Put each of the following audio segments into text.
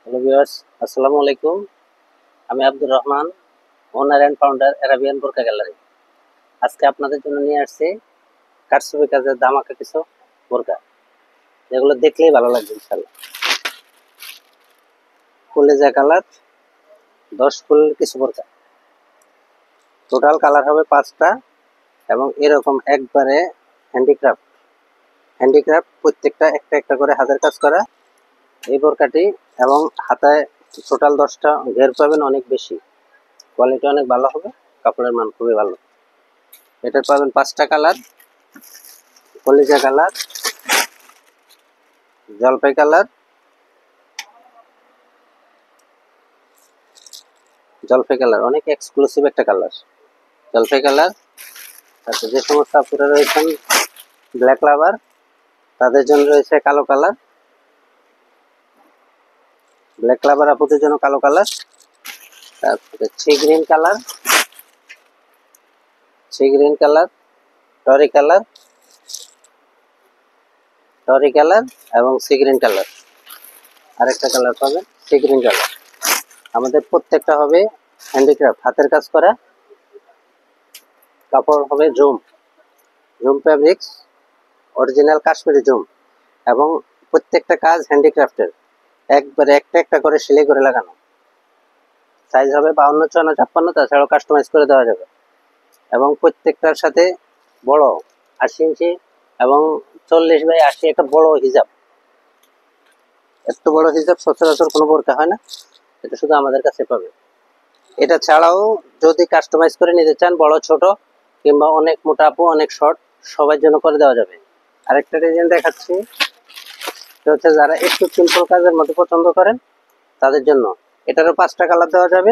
Hello viewers, আসসালামু আলাইকুম। আমি আব্দুর রহমান, ওনার অ্যান্ড ফাউন্ডার অ্যারাবিয়ান বোরকা গ্যালারি। আজকে আপনাদের জন্য নিয়ে আসছি কারচুপি কাজের দামাকা কিছু বোরকা, যেগুলো দেখলেই ভালো লাগবে ইনশাআল্লাহ। কলিজা কালার 10 ফুল কিছু বোরকা, টোটাল কালার হবে 5টা এবং এরকম একবারে হ্যান্ডিক্রাফট প্রত্যেকটা একটা একটা করে হাতের কাজ করা এই বোরকাটি। এবং হাতায় টোটাল 10টা ঘের পাবেন, অনেক বেশি, কোয়ালিটি অনেক ভালো হবে, কাপড়ের মান খুবই ভালো। এটা পাবেন 5টা কালার: কলিজা কালার, জলপাই কালার, অনেক এক্সক্লুসিভ একটা কালার জলপাই কালার। তারপর যে সমস্ত আপুরা রয়েছেন ব্ল্যাক লাভার, তাদের জন্য রয়েছে কালো কালার, ব্ল্যাক লাভার আপুদের জন্য কালো কালার। তারপরে সি গ্রিন কালার, টরি কালার এবং সি গ্রিন কালার। আরেকটা কালার পাবেন সি গ্রিন কালার। আমাদের প্রত্যেকটা হবে হ্যান্ডিক্রাফট, হাতের কাজ করা। কাপড় হবে zoom fabrics, original Kashmiri zoom, এবং প্রত্যেকটা কাজ হ্যান্ডিক্রাফটের, একবারে একটা একটা করে সেলাই করে লাগানো। সাইজ হবে 52, 54, 56, তাছাড়াও কাস্টমাইজ করে দেওয়া যাবে। এবং প্রত্যেকটার সাথে বড় 80 ইঞ্চি এবং 40x80 একটা বড় হিজাব। এত বড় হিজাব সচরাচর কোনো বোরকা হয় না, এটা শুধু আমাদের কাছে পাবে। এটা ছাড়াও যদি কাস্টমাইজ করে নিতে চান, বড় ছোট কিংবা অনেক মোটা আপু, অনেক শর্ট, সবার জন্য করে দেওয়া যাবে। আরেকটা ডিজাইন দেখাচ্ছি, এটা হচ্ছে যারা একটু সিম্পল কাজের মধ্যে পছন্দ করেন তাদের জন্য। এটারও 5টা কালার দেওয়া যাবে।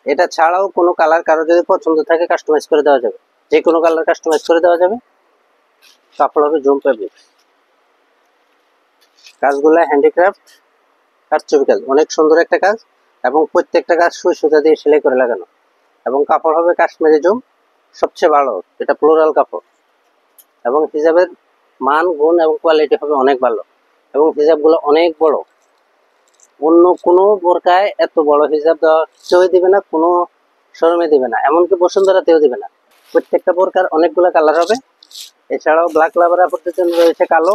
এটা ছাড়াও কোনো কালার কারো যদি পছন্দ থাকে কাস্টমাইজ করে দেওয়া যাবে, যে কোনো কালার কাস্টমাইজ করে দেওয়া যাবে। কাপড় হবে জুম ফ্যাব্রিক, কাজগুলো হ্যান্ডিক্রাফট, কারচুপি কাজ, অনেক সুন্দর একটা কাজ। এবং প্রত্যেকটা কাজ সুই সুতা দিয়ে সেলাই করে লাগানো। এবং কাপড় হবে কাশ্মীরি জুম, সবচেয়ে ভালো, এটা ফ্লোরাল কাপড়। এবং হিজাবের মান, গুণ এবং কোয়ালিটি হবে অনেক ভালো। এবং হিজাবগুলো অনেক বড়, অন্য কোনো বোরকায় এত বড় হিজাব দেওয়া কেউ দিবে না, কোনো শোরুমে দিবে না, এমনকি বসুন্ধরাতেও দিবে না। প্রত্যেকটা বোরকার অনেকগুলো কালার হবে। এছাড়াও ব্ল্যাক লাভার আপুদের জন্য রয়েছে কালো,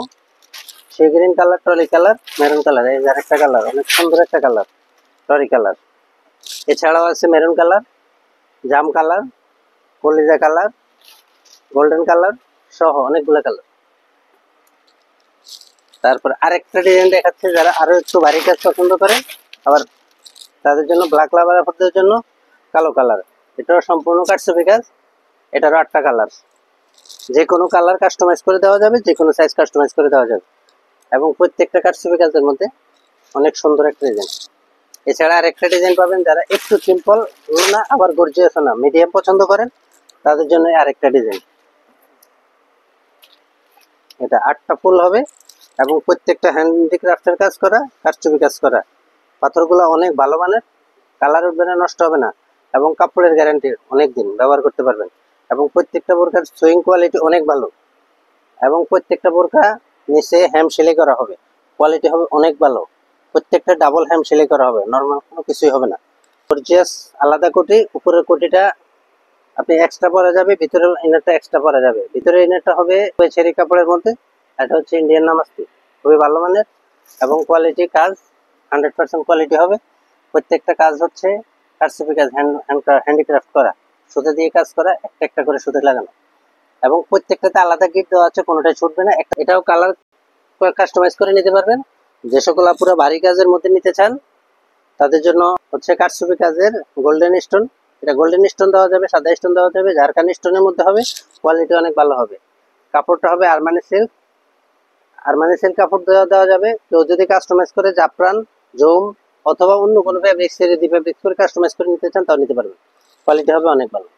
সি গ্রিন কালার, টরি কালার, মেরুন কালার। এই যে আরেকটা কালার, অনেক সুন্দর একটা কালার, টরি কালার। এছাড়াও আছে মেরুন কালার, জাম কালার, কলিজা কালার, গোল্ডেন কালার সহ অনেকগুলো কালার। তারপর আরেকটা ডিজাইন দেখাচ্ছে, যারা আরো একটু ভারী কাজ পছন্দ করে আবার তাদের জন্য ব্ল্যাক লাভার আপুদের জন্য কালো কালার। এটাও সম্পূর্ণ কারচুপি কাজ, এটারও 8টা কালার। যে কোনো কালার কাস্টমাইজ করে দেওয়া যাবে, যে কোনো সাইজ কাস্টমাইজ করে দেওয়া যাবে। এবং প্রত্যেকটা কারচুপি কাজের মধ্যে অনেক সুন্দর একটা ডিজাইন। এছাড়া আরেকটা ডিজাইন পাবেন, যারা একটু সিম্পল না আবার গর্জিয়াস না, মিডিয়াম পছন্দ করেন তাদের জন্য আরেকটা ডিজাইন। এটা 8টা ফুল হবে এবং প্রত্যেকটা হ্যান্ডিক্রাফটের কাজ করা, কারচুপি কাজ করা। পাথরগুলো অনেক ভালো মানের, কালার উঠবে না, নষ্ট হবে না, এবং কাপড়ের গ্যারান্টি, অনেক দিন ব্যবহার করতে পারবেন। এবং প্রত্যেকটা বোরকার সুইং কোয়ালিটি অনেক ভালো। এবং প্রত্যেকটা বোরকা নিচে হ্যাম সেলাই করা হবে, কোয়ালিটি হবে অনেক ভালো। প্রত্যেকটা ডাবল হ্যাম সেলাই করা হবে, নর্মাল কোনো কিছুই হবে না। গর্জিয়াস আলাদা কোটি, উপরের কোটিটা আপনি এক্সট্রা পরা যাবে, ভিতরের ইনারটা এক্সট্রা পরা যাবে। ভিতরের ইনারটা হবে চেরি কাপড়ের মধ্যে, এটা হচ্ছে ইন্ডিয়ান নামাস্তি, খুবই ভালো মানের। এবং কোয়ালিটি কাজ 100% কোয়ালিটি হবে। প্রত্যেকটা কাজ হচ্ছে কারচুপি কাজ, হ্যান্ডিক্রাফট করা, সুতা দিয়ে কাজ করা, একটা একটা করে সুতা লাগানো। এবং প্রত্যেকটাতে আলাদা গিট দেওয়া আছে, কোনোটাই ছুটবে না। এটাও কালার কাস্টমাইজ করে নিতে পারবেন। যে সকল আপুরা ভারী কাজের মধ্যে নিতে চান তাদের জন্য হচ্ছে কারচুপি কাজের গোল্ডেন স্টোন। এটা গোল্ডেন স্টোন দেওয়া যাবে, সাদা স্টোন দেওয়া যাবে, ঝাড়খান্ড স্টোনের মধ্যে হবে, কোয়ালিটি অনেক ভালো হবে। কাপড়টা হবে আরমানি সিল্ক কাপড় দেওয়া যাবে। কেউ যদি কাস্টমাইজ করে জাফরান, জুম অথবা অন্য কোনো ফ্যাব্রিক্স করে কাস্টমাইজ করে নিতে চান তাও নিতে পারবেন, কোয়ালিটি হবে অনেক ভালো।